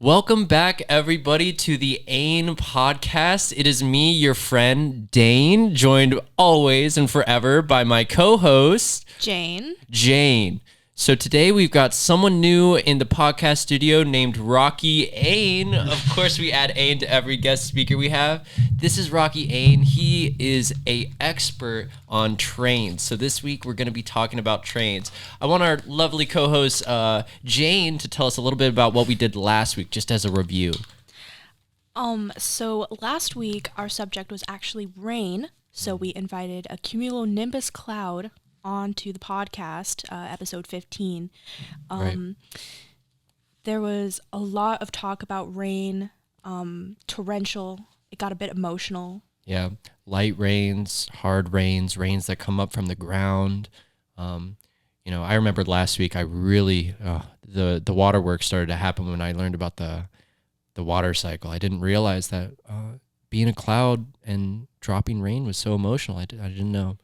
Welcome back, everybody, to the AIN podcast. It is me, your friend, Dane, joined always and forever by my co-host, Jane. So today we've got someone new in the podcast studio named Rocky AIN. Of course, we add AIN to every guest speaker we have. This is Rocky AIN. He is an expert on trains. So this week we're going to be talking about trains. I want our lovely co-host Jane to tell us a little bit about what we did last week, just as a review. So last week our subject was actually rain. So we invited a cumulonimbus cloud onto the podcast, episode 15. Right. There was a lot of talk about rain, torrential. It got a bit emotional. Yeah, light rains, hard rains, rains that come up from the ground. I remember last week I really the waterworks started to happen when I learned about the water cycle. I didn't realize that being a cloud and dropping rain was so emotional. I didn't know.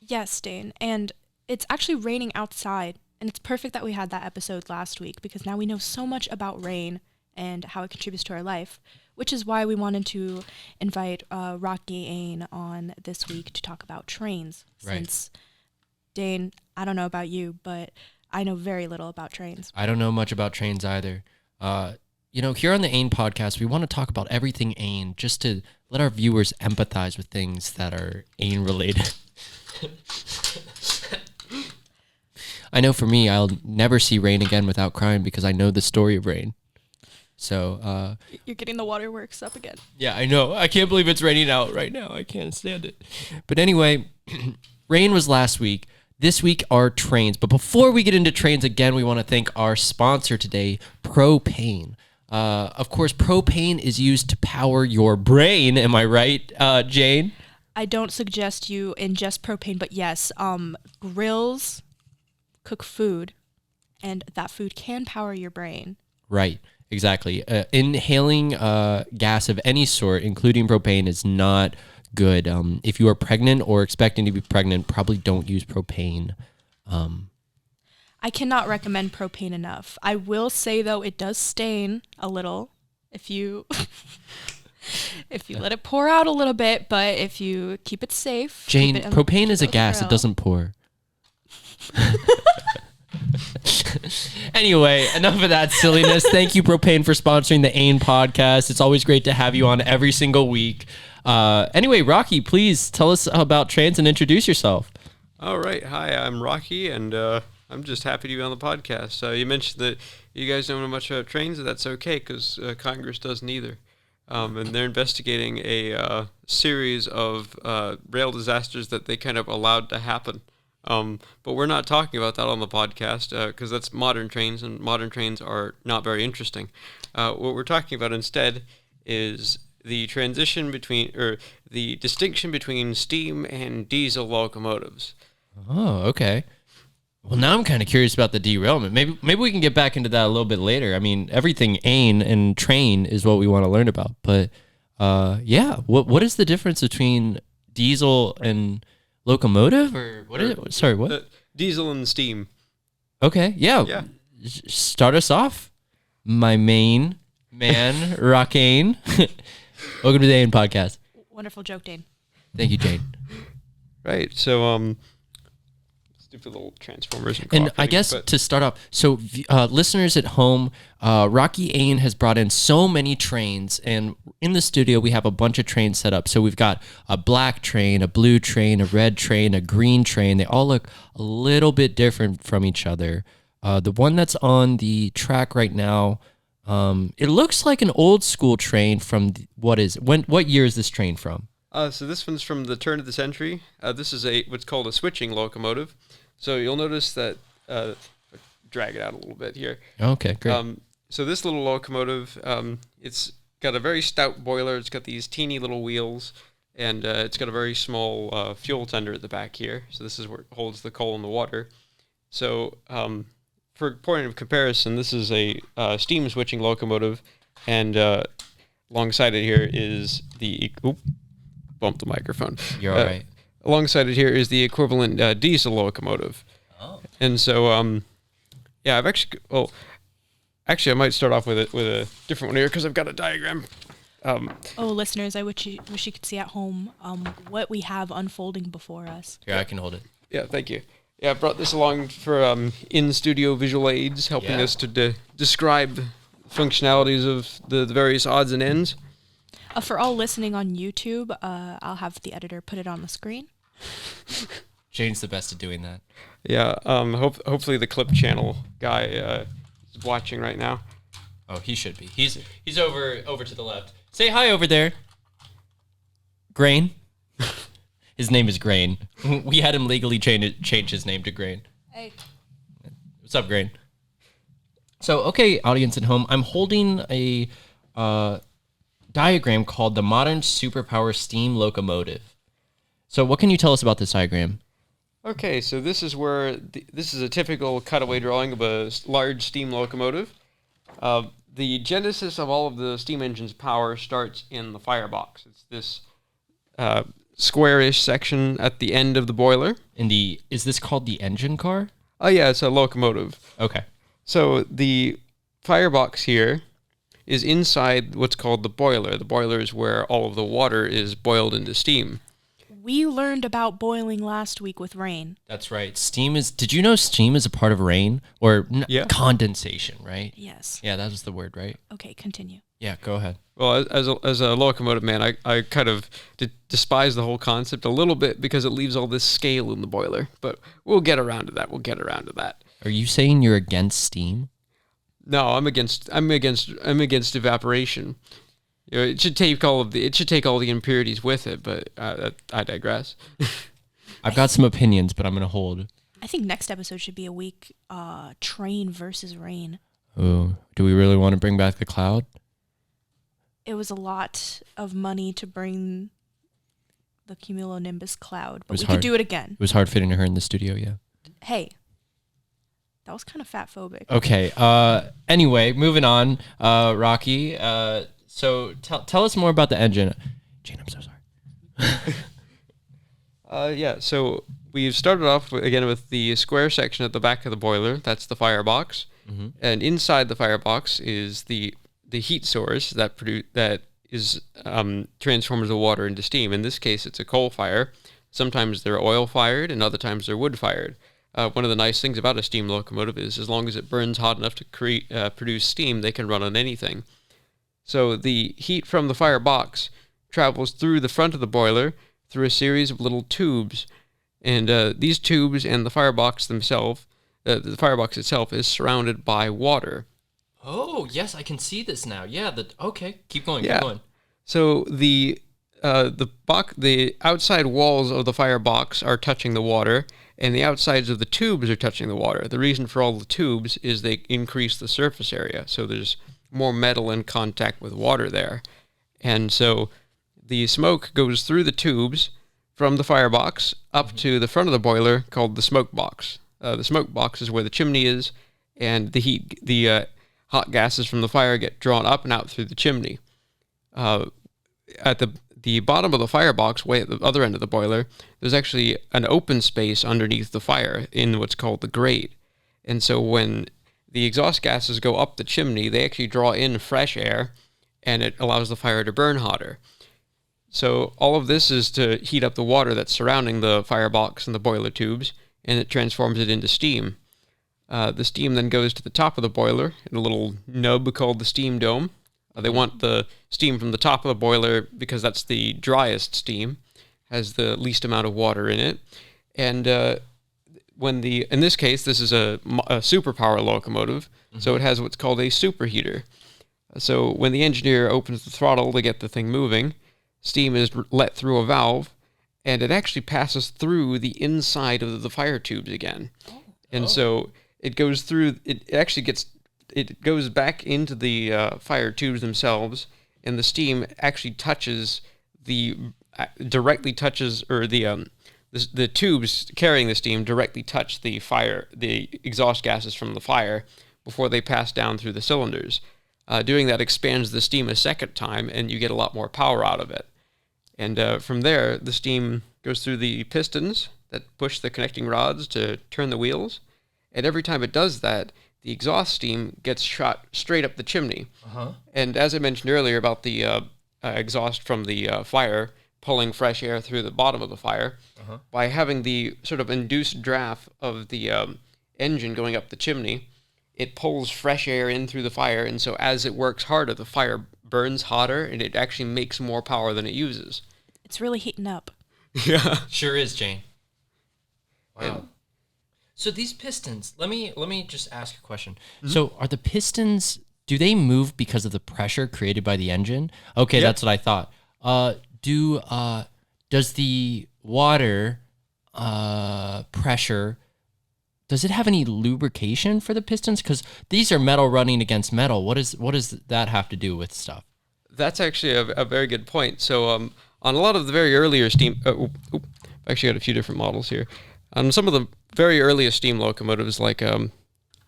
Yes, Dane, and it's actually raining outside, and it's perfect that we had that episode last week because now we know so much about rain and how it contributes to our life, which is why we wanted to invite Rocky AIN on this week to talk about trains. Right. Since, Dane, I don't know about you, but I know very little about trains. I don't know much about trains either. Here on the AIN podcast, we want to talk about everything AIN just to let our viewers empathize with things that are AIN related. I know for me, I'll never see rain again without crying because I know the story of rain. So you're getting the waterworks up again. Yeah, I know. I can't believe it's raining out right now. I can't stand it. But anyway, rain was last week. This week are trains. But before we get into trains again, we want to thank our sponsor today, propane. Of course, propane is used to power your brain. Am I right, Jane? I don't suggest you ingest propane, but yes, grills cook food, and that food can power your brain. Right, exactly. Inhaling gas of any sort, including propane, is not good. If you are pregnant or expecting to be pregnant, probably don't use propane. I cannot recommend propane enough. I will say, though, it does stain a little if you... if you let it pour out a little bit, but if you keep it safe. Jane, propane is a gas. It doesn't pour. Anyway, enough of that silliness. Thank you, Propane, for sponsoring the AIN podcast. It's always great to have you on every single week. Anyway, Rocky, please tell us about trains and introduce yourself. All right. Hi, I'm Rocky, and I'm just happy to be on the podcast. You mentioned that you guys don't know much about trains, and that's okay because Congress doesn't either. And they're investigating a series of rail disasters that they kind of allowed to happen. But we're not talking about that on the podcast because that's modern trains, and modern trains are not very interesting. What we're talking about instead is the transition between, or the distinction between steam and diesel locomotives. Oh, okay. Well, now I'm kind of curious about the derailment. Maybe we can get back into that a little bit later. I mean, everything AIN and train is what we want to learn about. But what is the difference between diesel and locomotive? Or what is it? Sorry, what? Diesel and steam. Okay, yeah. Start us off, my main man, Rockane. Welcome to the AIN podcast. Wonderful joke, Dane. Thank you, Jane. Right, so stupid little transformers and I guess to start off, so listeners at home, Rocky AIN has brought in so many trains, and in the studio we have a bunch of trains set up. So we've got a black train, a blue train, a red train, a green train. They all look a little bit different from each other. The one that's on the track right now, it looks like an old school train from what year is this train from? So this one's from the turn of the century. This is what's called a switching locomotive. So you'll notice that, drag it out a little bit here. Okay, great. So this little locomotive, it's got a very stout boiler. It's got these teeny little wheels, and it's got a very small fuel tender at the back here. So this is where it holds the coal and the water. So for point of comparison, this is a steam switching locomotive, and alongside it here is the... Bump the microphone. You're all right. Alongside it here is the equivalent diesel locomotive. Oh. And so, I've actually... Well, actually, I might start off with a different one here because I've got a diagram. Listeners, I wish you could see at home what we have unfolding before us. Here, I can hold it. Yeah, thank you. Yeah, I brought this along for in-studio visual aids, helping us to describe functionalities of the various odds and ends. For all listening on YouTube, I'll have the editor put it on the screen. Jane's the best at doing that. Yeah, hopefully the clip channel guy is watching right now. Oh, he should be. He's over to the left. Say hi over there. Grain. His name is Grain. We had him legally change his name to Grain. Hey. What's up, Grain? So, okay, audience at home, I'm holding a diagram called the Modern Superpower Steam Locomotive. So what can you tell us about this diagram? Okay, so this is where this is a typical cutaway drawing of a large steam locomotive. The genesis of all of the steam engine's power starts in the firebox. It's this squarish section at the end of the boiler. Is this called the engine car? Oh yeah, it's a locomotive. Okay. So the firebox here is inside what's called the boiler. The boiler is where all of the water is boiled into steam. We learned about boiling last week with rain. That's right. Did you know steam is a part of rain? Or condensation, right? Yes. Yeah, that was the word, right? Okay, continue. Yeah, go ahead. Well, as a locomotive man, I kind of despise the whole concept a little bit because it leaves all this scale in the boiler. But we'll get around to that. Are you saying you're against steam? No, I'm against evaporation. You know, it should take all the impurities with it, but I digress. I've got some opinions, but I'm gonna hold. I think next episode should be a week train versus rain. Oh, do we really want to bring back the cloud? It was a lot of money to bring the cumulonimbus cloud, but we could do it again. It was hard fitting her in the studio, yeah. Hey, that was kind of fat-phobic. Okay. Anyway, moving on. Rocky. So tell us more about the engine. Gene, I'm so sorry. Yeah. So we've started off with the square section at the back of the boiler. That's the firebox, and inside the firebox is the heat source that transforms the water into steam. In this case, it's a coal fire. Sometimes they're oil fired, and other times they're wood fired. One of the nice things about a steam locomotive is as long as it burns hot enough to produce steam, they can run on anything. So the heat from the firebox travels through the front of the boiler through a series of little tubes. And these tubes and the firebox themselves, the firebox itself is surrounded by water. Oh, yes, I can see this now. Yeah, okay, keep going. So the outside walls of the firebox are touching the water, and the outsides of the tubes are touching the water. The reason for all the tubes is they increase the surface area, so there's more metal in contact with water there. And so the smoke goes through the tubes from the firebox up to the front of the boiler called the smoke box. The smoke box is where the chimney is, and the hot gases from the fire get drawn up and out through the chimney. At the bottom of the firebox, way at the other end of the boiler, there's actually an open space underneath the fire in what's called the grate. And so when the exhaust gases go up the chimney, they actually draw in fresh air, and it allows the fire to burn hotter. So all of this is to heat up the water that's surrounding the firebox and the boiler tubes, and it transforms it into steam. The steam then goes to the top of the boiler in a little nub called the steam dome. They want the steam from the top of the boiler because that's the driest steam, has the least amount of water in it. And in this case, this is a superpower locomotive, so it has what's called a superheater. So when the engineer opens the throttle to get the thing moving, steam is let through a valve, and it actually passes through the inside of the fire tubes again. So it goes through. It goes back into the fire tubes themselves, and the steam actually directly touches the tubes carrying the steam directly touch the exhaust gases from the fire before they pass down through the cylinders. Doing that expands the steam a second time, and you get a lot more power out of it. And from there, the steam goes through the pistons that push the connecting rods to turn the wheels. And every time it does that, the exhaust steam gets shot straight up the chimney. Uh-huh. And as I mentioned earlier about the exhaust from the fire pulling fresh air through the bottom of the fire, by having the sort of induced draft of the engine going up the chimney, it pulls fresh air in through the fire, and so as it works harder, the fire burns hotter, and it actually makes more power than it uses. It's really heating up. Yeah. Sure is, Jane. Wow. And- So these pistons, let me just ask a question. So are the pistons, do they move because of the pressure created by the engine? Okay, Yep. that's what I thought. Does the water pressure, does it have any lubrication for the pistons? Because these are metal running against metal. What does that have to do with stuff? That's actually a very good point. So on a lot of the very earlier steam... I've actually got a few different models here. On some of the very earliest steam locomotives, like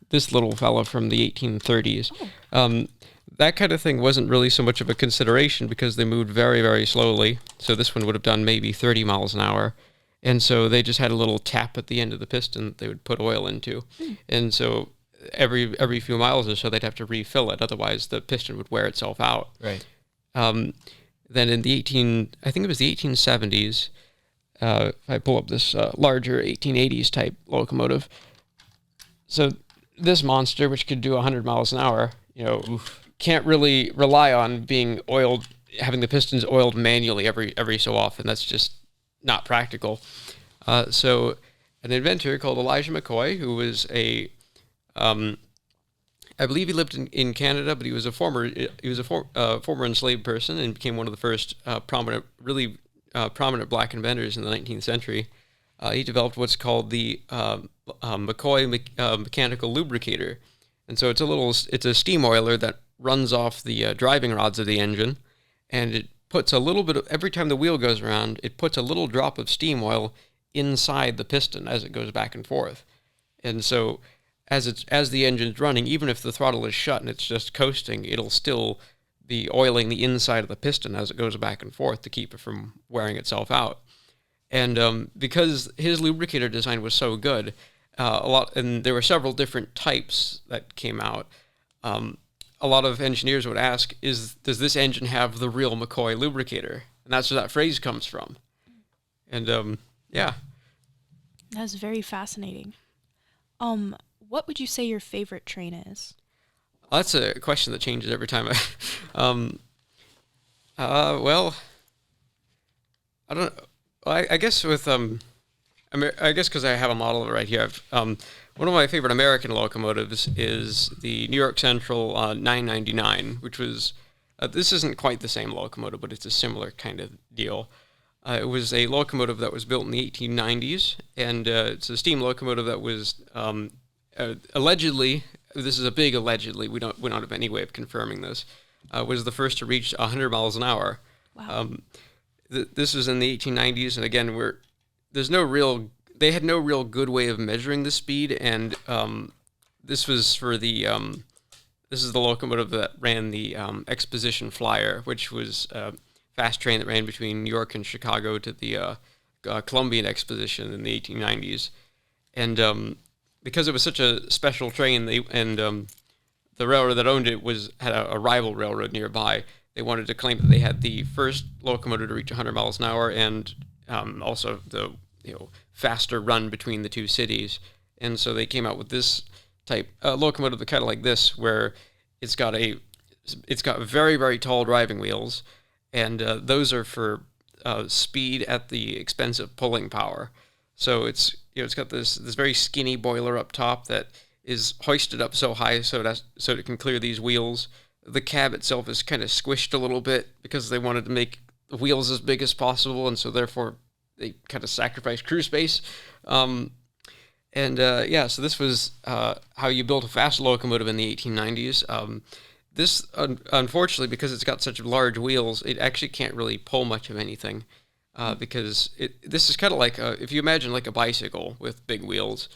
this little fella from the 1830s, that kind of thing wasn't really so much of a consideration because they moved very, very slowly. So this one would have done maybe 30 miles an hour. And so they just had a little tap at the end of the piston that they would put oil into. And so every few miles or so, they'd have to refill it. Otherwise, the piston would wear itself out. Right. Then in the 1870s, if I pull up this larger 1880s type locomotive, so this monster, which could do 100 miles an hour, can't really rely on being oiled, having the pistons oiled manually every so often. That's just not practical. So an inventor called Elijah McCoy, who was I believe he lived in Canada, but he was a former enslaved person and became one of the first prominent black inventors in the 19th century. He developed what's called the McCoy mechanical lubricator, and so it's a steam oiler that runs off the driving rods of the engine, and it puts a little bit of, every time the wheel goes around, it puts a little drop of steam oil inside the piston as it goes back and forth, and so as the engine's running, even if the throttle is shut and it's just coasting, it'll still be oiling the inside of the piston as it goes back and forth to keep it from wearing itself out. And because his lubricator design was so good, and there were several different types that came out, a lot of engineers would ask, does this engine have the real McCoy lubricator? And that's where that phrase comes from. And yeah. That's very fascinating. What would you say your favorite train is? That's a question that changes every time. Well, I don't know. I guess with I guess because I have a model of it right here. One of my favorite American locomotives is the New York Central 999, which was this isn't quite the same locomotive, but it's a similar kind of deal. It was a locomotive that was built in the 1890s, and it's a steam locomotive that was allegedly. This is a big allegedly. We don't have any way of confirming this. Was the first to reach 100 miles an hour. Wow. This was in the 1890s, and again, they had no real good way of measuring the speed, and this was for this is the locomotive that ran the Exposition Flyer, which was a fast train that ran between New York and Chicago to the Columbian Exposition in the 1890s, and because it was such a special train, the railroad that owned it had a rival railroad nearby. They wanted to claim that they had the first locomotive to reach 100 miles an hour and also the faster run between the two cities. And so they came out with this type locomotive, kind of like this, where it's got very, very tall driving wheels, and those are for speed at the expense of pulling power. So it's got this very skinny boiler up top that is hoisted up so high so it can clear these wheels. The cab itself is kind of squished a little bit because they wanted to make the wheels as big as possible, and so therefore they kind of sacrificed crew space. So this was how you built a fast locomotive in the 1890s. This, unfortunately, because it's got such large wheels, it actually can't really pull much of anything because this is kind of like if you imagine like a bicycle with big wheels.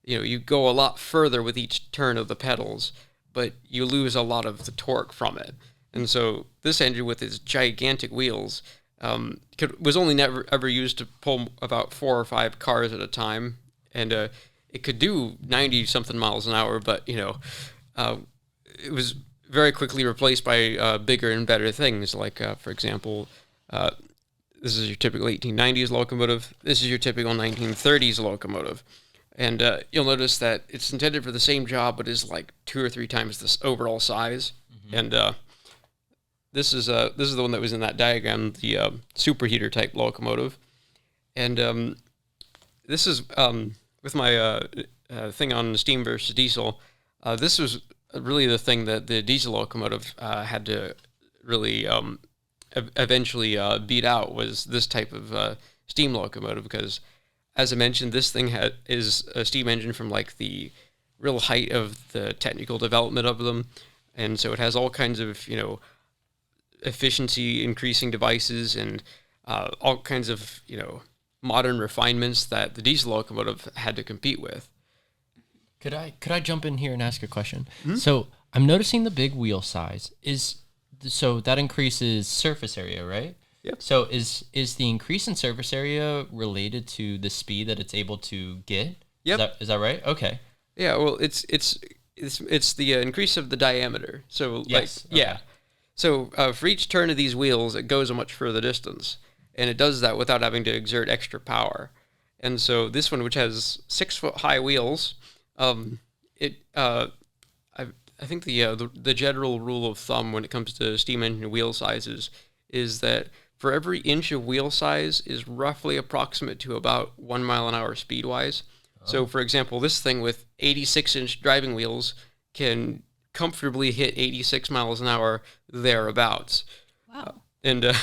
You go a lot further with each turn of the pedals, but you lose a lot of the torque from it. And so this engine with its gigantic wheels was only ever used to pull about 4 or 5 cars at a time. And it could do 90 something miles an hour, but it was very quickly replaced by bigger and better things. Like for example, this is your typical 1890s locomotive. This is your typical 1930s locomotive. And you'll notice that it's intended for the same job, but is like 2 or 3 times this overall size. Mm-hmm. And this is the one that was in that diagram, the superheater type locomotive. And this is with my thing on steam versus diesel. This was really the thing that the diesel locomotive had to really eventually beat out, was this type of steam locomotive, because, as I mentioned, this thing is a steam engine from like the real height of the technical development of them, and so it has all kinds of efficiency increasing devices and all kinds of modern refinements that the diesel locomotive had to compete with. Could I jump in here and ask a question? Mm-hmm. So I'm noticing the big wheel size so that increases surface area, right? Yep. So is the increase in surface area related to the speed that it's able to get? Yep. Is that right? Okay. Yeah. Well, it's the increase of the diameter. So yes. Okay. Yeah. So for each turn of these wheels, it goes a much further distance, and it does that without having to exert extra power. And so this one, which has 6-foot high wheels, I think the general rule of thumb when it comes to steam engine wheel sizes is that for every inch of wheel size is roughly approximate to about 1 mile an hour speed-wise. Oh. So, for example, this thing with 86-inch driving wheels can comfortably hit 86 miles an hour thereabouts. Wow. And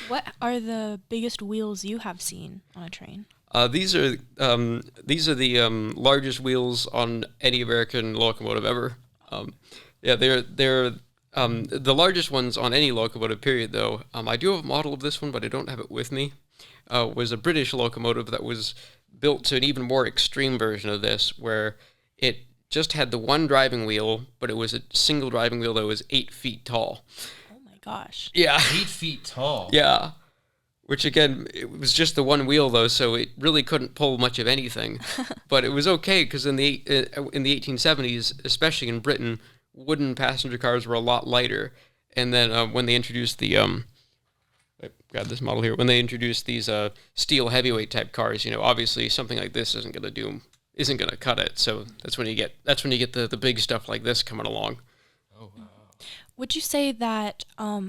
what are the biggest wheels you have seen on a train? These are the largest wheels on any American locomotive ever. They're the largest ones on any locomotive, period, though. I do have a model of this one, but I don't have it with me. Was a British locomotive that was built to an even more extreme version of this, where it just had the one driving wheel, but it was a single driving wheel that was 8 feet tall. Oh my gosh. Yeah. 8 feet tall. Yeah. Which, again, it was just the one wheel, though, so it really couldn't pull much of anything. But it was okay, because in the 1870s, especially in Britain, wooden passenger cars were a lot lighter. And then when they introduced I've got this model here. When they introduced these steel heavyweight type cars, obviously something like this isn't gonna cut it. So that's when you get the big stuff like this coming along. Oh wow. Would you say that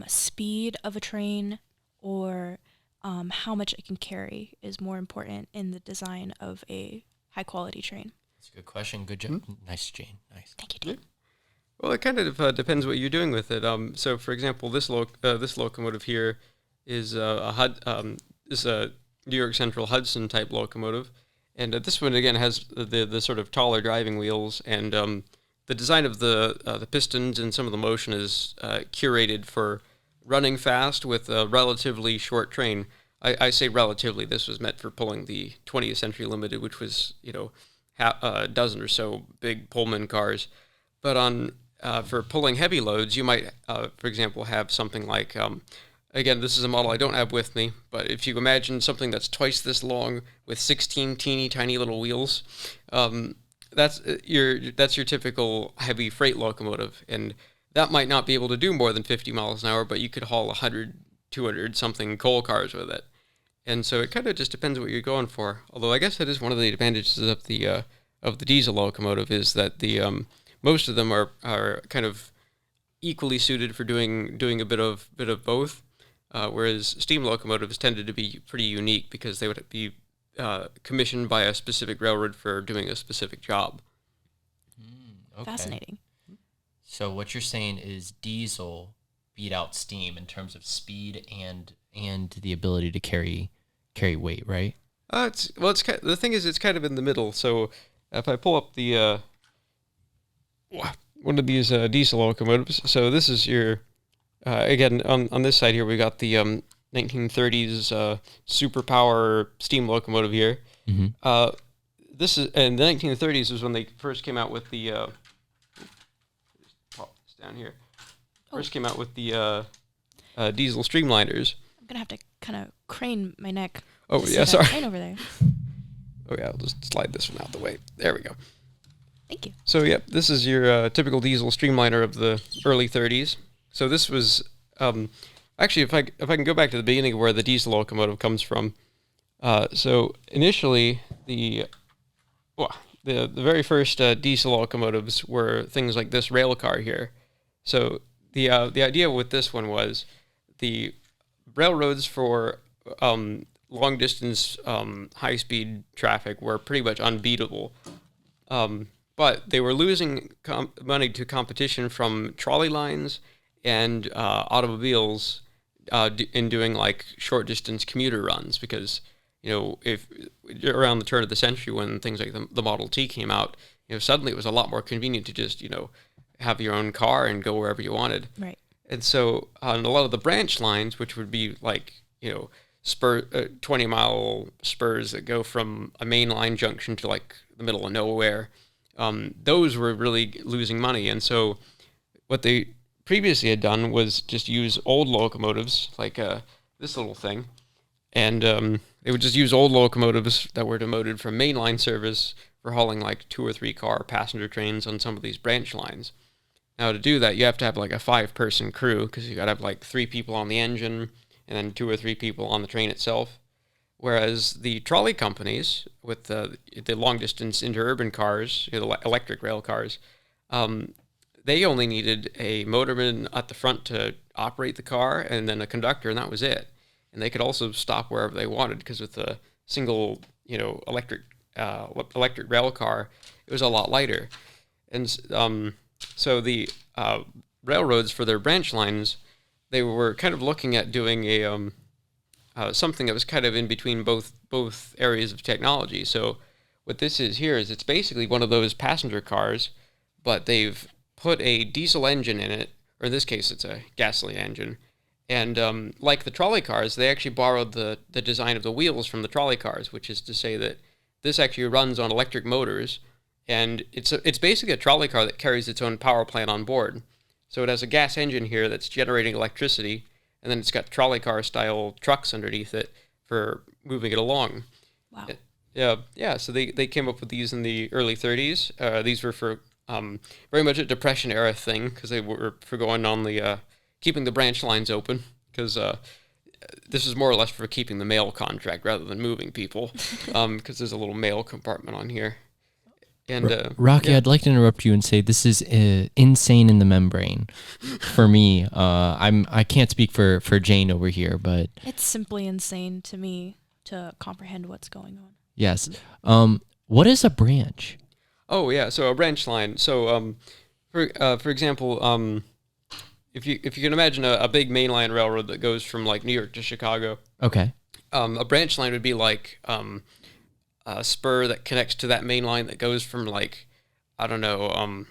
speed of a train or how much it can carry is more important in the design of a high-quality train? That's a good question. Good job. Mm-hmm. Nice, Jane. Nice. Thank you, Dean. Yeah. Well, it kind of depends what you're doing with it. So, for example, this locomotive here is a New York Central Hudson type locomotive, and this one again has the sort of taller driving wheels, and the design of the pistons and some of the motion is curated for running fast with a relatively short train. I say relatively. This was meant for pulling the 20th Century Limited, which was a dozen or so big Pullman cars. But for pulling heavy loads, you might, for example, have something like, again, this is a model I don't have with me, but if you imagine something that's twice this long with 16 teeny tiny little wheels, that's your typical heavy freight locomotive, and that might not be able to do more than 50 miles an hour, but you could haul 100, 200 something coal cars with it. And so it kind of just depends what you're going for. Although I guess that is one of the advantages of the diesel locomotive, is that the most of them are kind of equally suited for doing a bit of both, whereas steam locomotives tended to be pretty unique because they would be commissioned by a specific railroad for doing a specific job. Okay. Fascinating. So what you're saying is diesel beat out steam in terms of speed and the ability to carry weight, right? The thing is, it's kind of in the middle. So if I pull up the one of these diesel locomotives, so this is your again on this side here we got the 1930s superpower steam locomotive here. Mm-hmm. This is, and the 1930s was when they first came out with the pop this down here. First came out with the diesel streamliners. I'm gonna have to kind of crane my neck. Oh yeah, sorry. Train over there. Oh yeah, I'll just slide this one out the way. There we go. Thank you. So yeah, this is your typical diesel streamliner of the early 30s. So this was actually, if I can go back to the beginning of where the diesel locomotive comes from. So initially, the very first diesel locomotives were things like this rail car here. So the idea with this one was the railroads for long distance high speed traffic were pretty much unbeatable. But they were losing money to competition from trolley lines and automobiles in doing like short distance commuter runs, because if around the turn of the century when things like the Model T came out, suddenly it was a lot more convenient to just have your own car and go wherever you wanted. Right. And so on a lot of the branch lines, which would be like 20-mile spurs that go from a main line junction to like the middle of nowhere, those were really losing money. And so what they previously had done was just use old locomotives like this little thing, and they would just use old locomotives that were demoted from mainline service for hauling like 2 or 3 car passenger trains on some of these branch lines. Now to do that, you have to have like a 5-person crew, because you got to have like 3 people on the engine and then 2 or 3 people on the train itself. Whereas the trolley companies with the long distance interurban cars, the electric rail cars, they only needed a motorman at the front to operate the car and then a conductor, and that was it. And they could also stop wherever they wanted, because with a single electric rail car, it was a lot lighter. And so the railroads for their branch lines, they were kind of looking at doing a something that was kind of in between both areas of technology. So what this is here is it's basically one of those passenger cars, but they've put a diesel engine in it, or in this case it's a gasoline engine. And like the trolley cars, they actually borrowed the design of the wheels from the trolley cars, which is to say that this actually runs on electric motors, and it's basically a trolley car that carries its own power plant on board. So it has a gas engine here that's generating electricity, and then it's got trolley car style trucks underneath it for moving it along. Wow. Yeah. So they came up with these in the early 30s. These were for very much a Depression era thing, because they were for going on the keeping the branch lines open, because this is more or less for keeping the mail contract rather than moving people, because there's a little mail compartment on here. And Rocky, yeah. I'd like to interrupt you and say this is insane in the membrane for me. I can't speak for Jane over here, but it's simply insane to me to comprehend what's going on. Yes. What is a branch? Oh yeah, so a branch line. So for example, if you can imagine a big mainline railroad that goes from like New York to Chicago. Okay. A branch line would be like a spur that connects to that main line that goes from like, I don't know,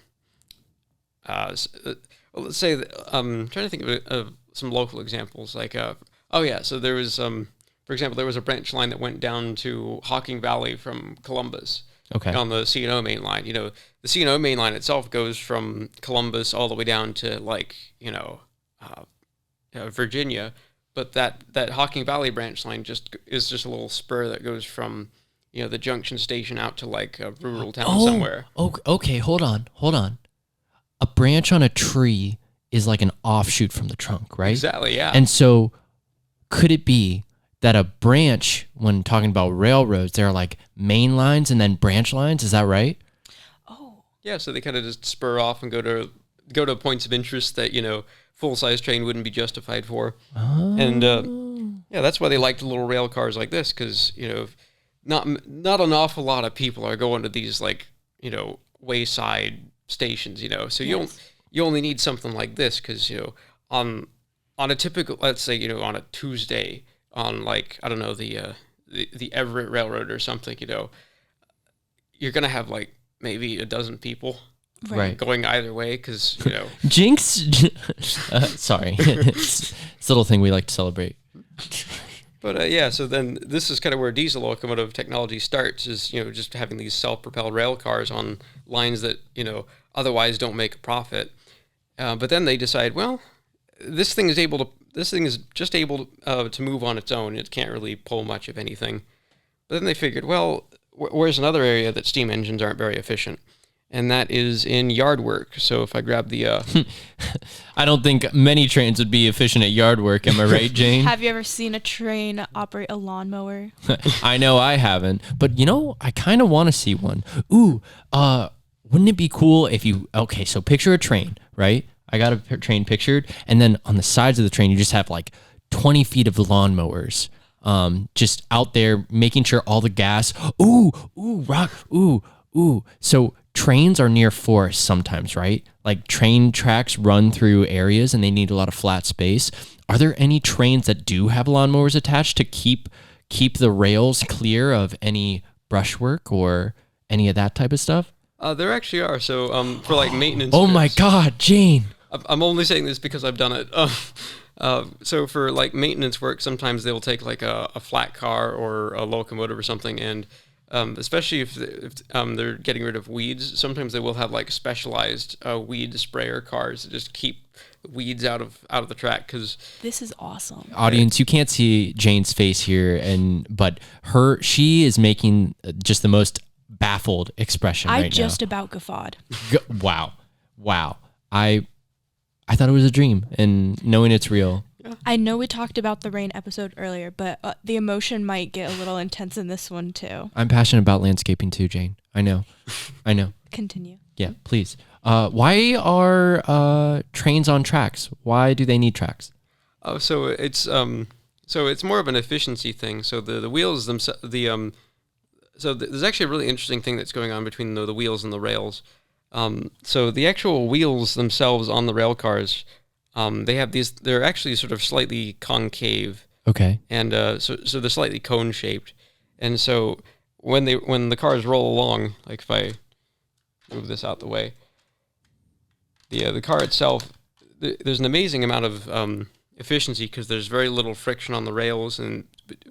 let's say I'm trying to think of some local examples, like so there was for example, there was a branch line that went down to Hocking Valley from Columbus. Okay. On the C&O main line. The C&O main line itself goes from Columbus all the way down to like Virginia, but that Hocking Valley branch line is just a little spur that goes from the junction station out to like a rural town somewhere. Oh, okay. Hold on. A branch on a tree is like an offshoot from the trunk, right? Exactly, yeah. And so could it be that a branch, when talking about railroads, there are like main lines and then branch lines? Is that right? Oh. Yeah, so they kind of just spur off and go to points of interest that, full-size train wouldn't be justified for. Oh. And that's why they liked little rail cars like this, because, not an awful lot of people are going to these like, wayside stations, So Yes. you only need something like this, because, on a typical, let's say, on a Tuesday, on like, I don't know, the Everett Railroad or something, you're going to have like maybe a dozen people going either way, because, Jinx, sorry, it's a little thing we like to celebrate. But so then this is kind of where diesel locomotive technology starts, is, just having these self-propelled rail cars on lines that, otherwise don't make a profit. But then they decide, well, this thing is just able to move on its own. It can't really pull much of anything. But then they figured, well, where's another area that steam engines aren't very efficient, and that is in yard work. So if I grab the... I don't think many trains would be efficient at yard work. Am I right, Jane? Have you ever seen a train operate a lawnmower? I know I haven't, but I kind of want to see one. Ooh, wouldn't it be cool if you... Okay, so picture a train, right? I got a train pictured, and then on the sides of the train, you just have like 20 feet of lawnmowers. Just out there making sure all the gas. Ooh, rock. Ooh. So trains are near forests sometimes, right? Like train tracks run through areas and they need a lot of flat space. Are there any trains that do have lawnmowers attached to keep the rails clear of any brushwork or any of that type of stuff? There actually are. So for like maintenance... Oh my God, Jane. I'm only saying this because I've done it. So for like maintenance work, sometimes they'll take like a flat car or a locomotive or something, and especially if they're getting rid of weeds, sometimes they will have like specialized weed sprayer cars that just keep weeds out of the track. Because this is awesome. Audience, you can't see Jane's face here, but she is making just the most baffled expression right now. I just about guffawed. Wow. I thought it was a dream, and knowing it's real. I know we talked about the rain episode earlier, but the emotion might get a little intense in this one too. I'm passionate about landscaping too, Jane. I know. Continue. Yeah, please. Why are trains on tracks? Why do they need tracks? Oh, so it's more of an efficiency thing. So the wheels themselves, there's actually a really interesting thing that's going on between the wheels and the rails. So the actual wheels themselves on the rail cars, they're actually sort of slightly concave. Okay. And so they're slightly cone shaped. And so when the cars roll along, like if I move this out the way, the car itself, there's an amazing amount of efficiency because there's very little friction on the rails, and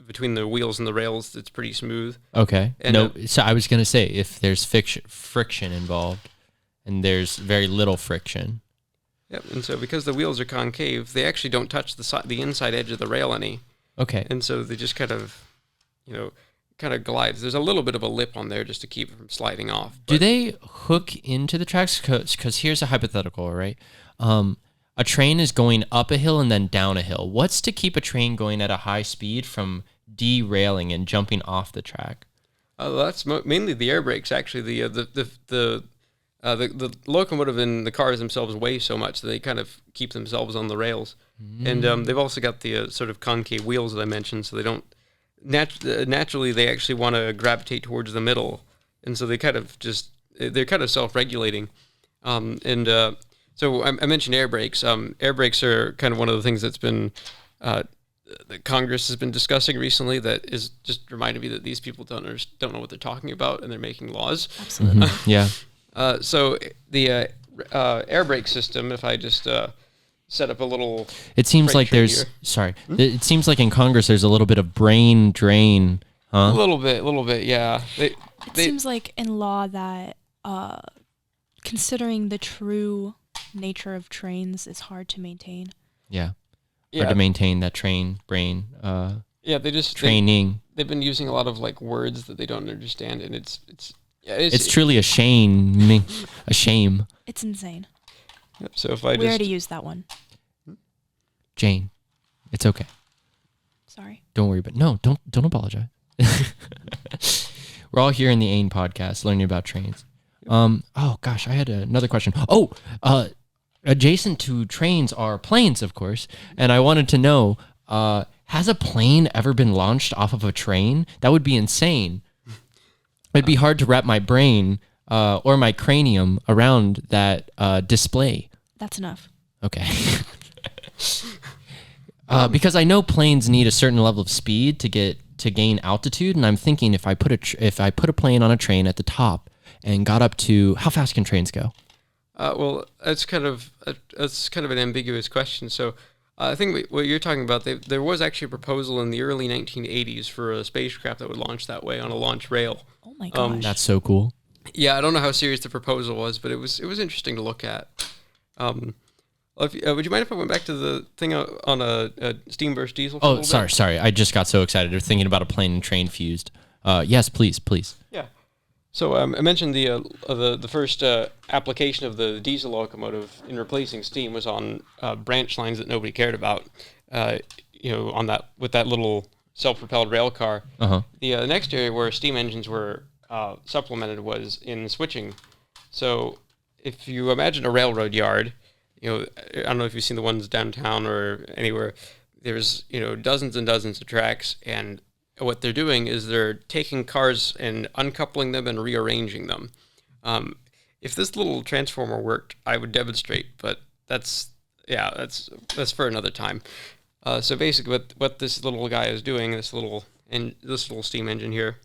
between the wheels and the rails, it's pretty smooth. Okay. And so I was gonna say if there's friction involved. And there's very little friction. Yep, and so because the wheels are concave, they actually don't touch the inside edge of the rail any. Okay. And so they just kind of glides. There's a little bit of a lip on there just to keep it from sliding off. Do they hook into the tracks? Because here's a hypothetical, right? A train is going up a hill and then down a hill. What's to keep a train going at a high speed from derailing and jumping off the track? That's mainly the air brakes, actually. The locomotive and the cars themselves weigh so much that they kind of keep themselves on the rails. And they've also got the sort of concave wheels that I mentioned, so they don't... naturally, they actually want to gravitate towards the middle. And so they're kind of self-regulating. So I mentioned air brakes. Air brakes are kind of one of the things that's been... that Congress has been discussing recently that is just reminded me that these people don't know what they're talking about, and they're making laws. Absolutely. Yeah. So the air brake system, if I just set up a little... It seems like there's... Here. Sorry. It seems like in Congress there's a little bit of brain drain, huh? A little bit, yeah. It seems like in law that considering the true nature of trains is hard to maintain. Yeah. Hard to maintain that brain. Training. They've been using a lot of like words that they don't understand, and it's truly a shame. A shame. It's insane. Yep, so if we already used that one. Jane, it's okay. Sorry. Don't worry about it. No, don't apologize. We're all here in the AIM podcast learning about trains. Oh gosh, I had another question. Adjacent to trains are planes, of course, and I wanted to know, has a plane ever been launched off of a train? That would be insane. It'd be hard to wrap my brain or my cranium around that display. That's enough. Okay. Because I know planes need a certain level of speed to gain altitude, and I'm thinking if I put a plane on a train at the top and got up to, how fast can trains go? Well, that's kind of an ambiguous question. So I think what you're talking about, there was actually a proposal in the early 1980s for a spacecraft that would launch that way on a launch rail. Oh my gosh. That's so cool. Yeah, I don't know how serious the proposal was, but it was interesting to look at. Would you mind if I went back to the thing on a steam burst diesel? Oh, sorry. I just got so excited thinking about a plane and train fused. Yes, please. Yeah. So I mentioned the first application of the diesel locomotive in replacing steam was on branch lines that nobody cared about. On that with that little self-propelled rail car. Uh-huh. The next area where steam engines were supplemented was in switching. So if you imagine a railroad yard, I don't know if you've seen the ones downtown or anywhere. There's dozens and dozens of tracks, and what they're doing is they're taking cars and uncoupling them and rearranging them. If this little transformer worked, I would demonstrate, but that's for another time. So basically, what this little guy is doing, this little steam engine here,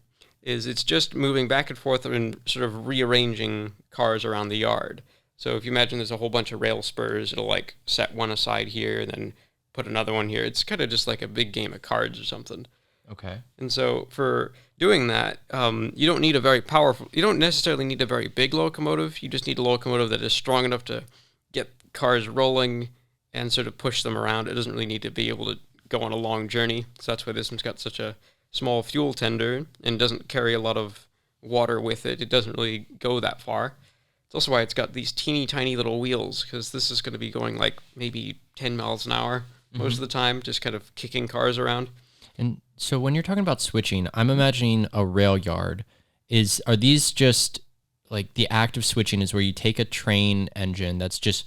is it's just moving back and forth and sort of rearranging cars around the yard. So if you imagine there's a whole bunch of rail spurs, it'll like set one aside here and then put another one here. It's kind of just like a big game of cards or something. Okay. And so for doing that, you don't necessarily need a very big locomotive. You just need a locomotive that is strong enough to get cars rolling and sort of push them around. It doesn't really need to be able to go on a long journey. So that's why this one's got such a small fuel tender and doesn't carry a lot of water with it. It doesn't really go that far. It's also why it's got these teeny tiny little wheels, because this is going to be going like maybe 10 miles an hour most of the time, just kind of kicking cars around. And so when you're talking about switching, I'm imagining a rail yard. Are these just like the act of switching is where you take a train engine that's just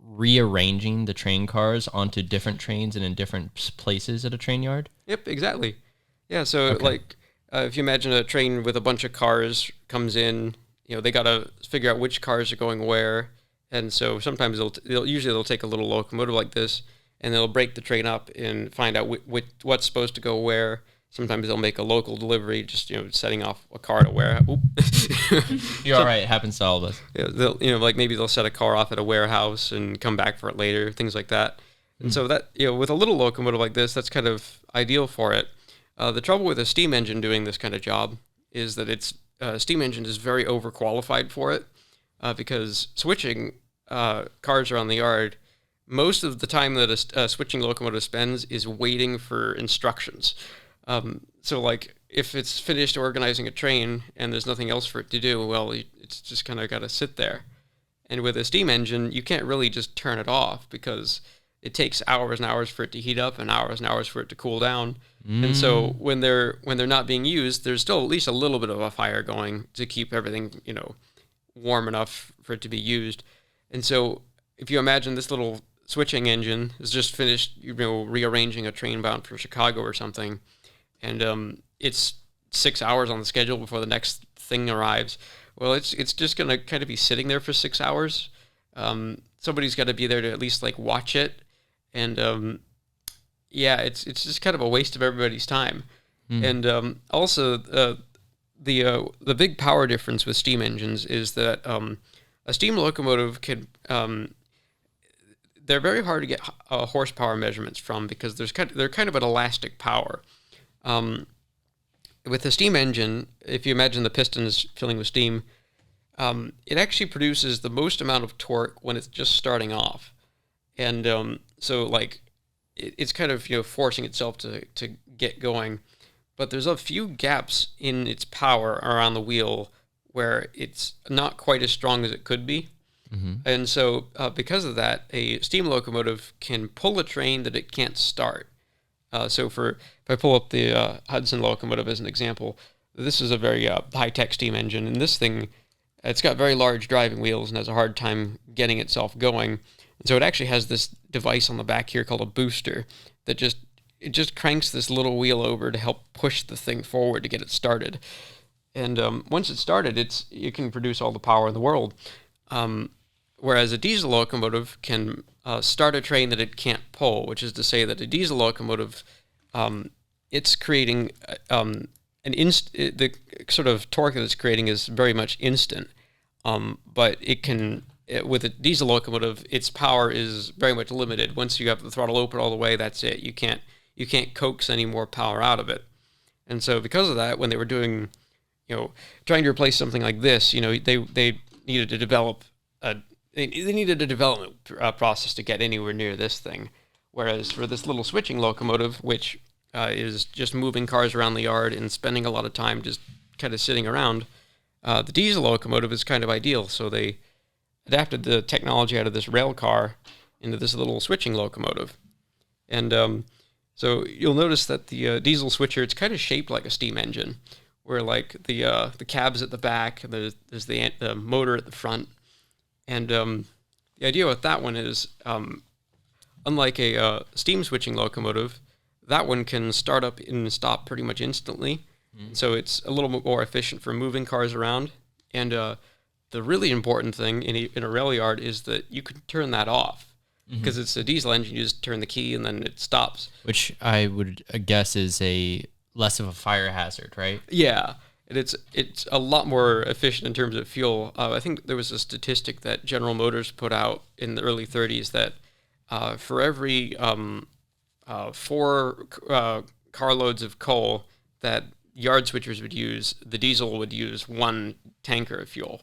rearranging the train cars onto different trains and in different places at a train yard? Yep, exactly. Yeah, so if you imagine a train with a bunch of cars comes in, they got to figure out which cars are going where. And so sometimes they'll take a little locomotive like this, and they'll break the train up and find out what's supposed to go where. Sometimes they'll make a local delivery, just setting off a car to where. You're all right. It happens to all of us. Yeah, maybe they'll set a car off at a warehouse and come back for it later, things like that. And so that with a little locomotive like this, that's kind of ideal for it. The trouble with a steam engine doing this kind of job is that its steam engine is very overqualified for it, because switching cars around the yard, most of the time that a switching locomotive spends is waiting for instructions. So like if it's finished organizing a train and there's nothing else for it to do, well, it's just kind of got to sit there. And with a steam engine, you can't really just turn it off, because it takes hours and hours for it to heat up and hours for it to cool down. And so when they're not being used, there's still at least a little bit of a fire going to keep everything, warm enough for it to be used. And so if you imagine this little switching engine is just finished, rearranging a train bound for Chicago or something, and it's 6 hours on the schedule before the next thing arrives. Well, it's just going to kind of be sitting there for 6 hours. Somebody's got to be there to at least like watch it. And it's just kind of a waste of everybody's time. And also the big power difference with steam engines is that a steam locomotive can they're very hard to get horsepower measurements from, because they're kind of an elastic power. With a steam engine, if you imagine the piston is filling with steam, it actually produces the most amount of torque when it's just starting off. And so like it's kind of forcing itself to get going. But there's a few gaps in its power around the wheel where it's not quite as strong as it could be. And so because of that, a steam locomotive can pull a train that it can't start. So if I pull up the Hudson locomotive as an example, this is a very high-tech steam engine, and this thing, it's got very large driving wheels and has a hard time getting itself going. And so it actually has this device on the back here called a booster that just cranks this little wheel over to help push the thing forward to get it started. And once it's started, it can produce all the power in the world. Whereas a diesel locomotive can start a train that it can't pull, which is to say that a diesel locomotive, it's creating the sort of torque that it's creating is very much instant. But with a diesel locomotive, its power is very much limited. Once you have the throttle open all the way, that's it. You can't coax any more power out of it. And so because of that, when they were doing, trying to replace something like this, they needed to develop they needed a development process to get anywhere near this thing. Whereas for this little switching locomotive, which is just moving cars around the yard and spending a lot of time just kind of sitting around, the diesel locomotive is kind of ideal. So they adapted the technology out of this rail car into this little switching locomotive. And so you'll notice that the diesel switcher, it's kind of shaped like a steam engine, where like the cab's at the back, there's the motor at the front. And the idea with that one is, unlike a steam switching locomotive, that one can start up and stop pretty much instantly. So it's a little bit more efficient for moving cars around. And the really important thing in a rail yard is that you can turn that off. Because it's a diesel engine, you just turn the key and then it stops. Which I would guess is less of a fire hazard, right? Yeah, and it's a lot more efficient in terms of fuel. I think there was a statistic that General Motors put out in the early 30s that for every 4 carloads of coal that yard switchers would use, the diesel would use 1 tanker of fuel.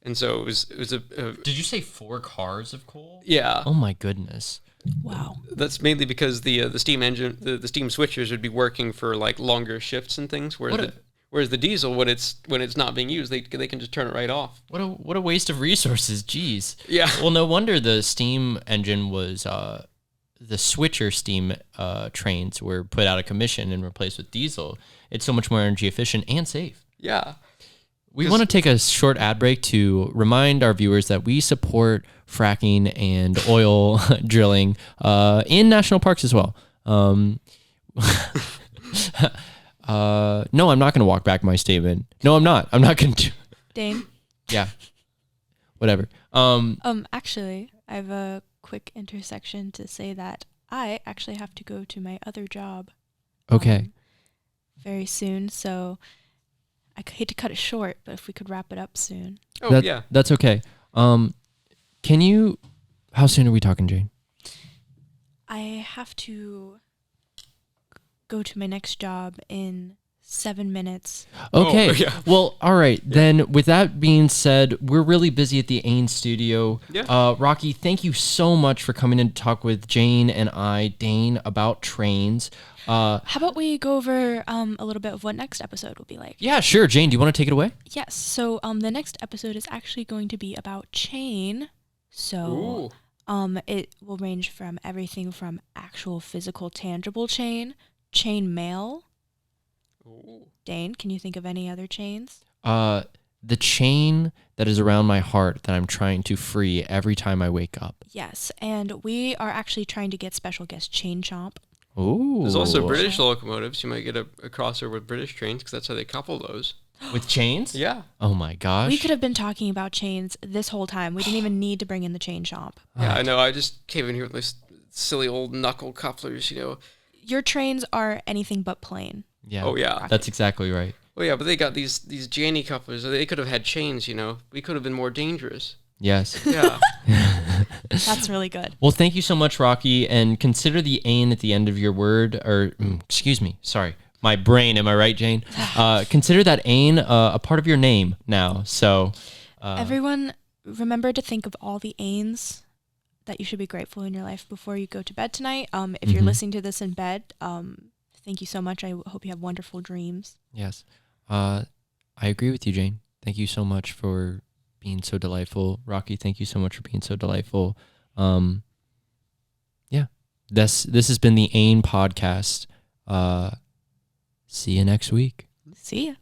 And so it was a Did you say 4 cars of coal? Yeah. Oh my goodness. Wow. That's mainly because the steam engine, the steam switchers would be working for like longer shifts and things, whereas the diesel, when it's not being used, they can just turn it right off. What a waste of resources. Jeez. Yeah. Well, no wonder the steam engine was the switcher steam trains were put out of commission and replaced with diesel. It's so much more energy efficient and safe. Yeah. We want to take a short ad break to remind our viewers that we support fracking and oil drilling in national parks as well. No, I'm not going to walk back my statement. No, I'm not. I'm not going to. Dane? Yeah. Whatever. Actually, I have a quick intersection to say that I actually have to go to my other job. Okay. Very soon, so I hate to cut it short, but if we could wrap it up soon. Oh, yeah. That's okay. Can you, how soon are we talking, Jane? I have to go to my next job in 7 minutes. Okay. Oh, yeah. Well, all right. Then with that being said, we're really busy at the AIN studio. Yeah. Rocky, thank you so much for coming in to talk with Jane and Dane, about trains. How about we go over a little bit of what next episode will be like? Yeah, sure. Jane, do you want to take it away? Yes. So the next episode is actually going to be about chain. So it will range from everything from actual physical tangible chain mail. Ooh. Dane, can you think of any other chains? The chain that is around my heart that I'm trying to free every time I wake up. Yes, and we are actually trying to get special guest Chain Chomp. Ooh. There's also British locomotives. You might get a crossover with British trains because that's how they couple those. With chains? Yeah. Oh my gosh. We could have been talking about chains this whole time. We didn't even need to bring in the Chain Chomp. Yeah, I know. I just came in here with my silly old knuckle couplers, Your trains are anything but plain. Yeah. Oh, yeah. That's exactly right. Oh, yeah, but they got these Janny couplers. They could have had chains, We could have been more dangerous. Yes. Yeah. That's really good. Well, thank you so much, Rocky. And consider the AIN at the end of your word, or excuse me, sorry. My brain, am I right, Jane? Consider that AIN a part of your name now. So, everyone, remember to think of all the AINs that you should be grateful in your life before you go to bed tonight. If you're listening to this in bed, thank you so much. I hope you have wonderful dreams. Yes. I agree with you, Jane. Thank you so much for being so delightful. Rocky, thank you so much for being so delightful. Yeah. This has been the AIN podcast. See you next week. See ya.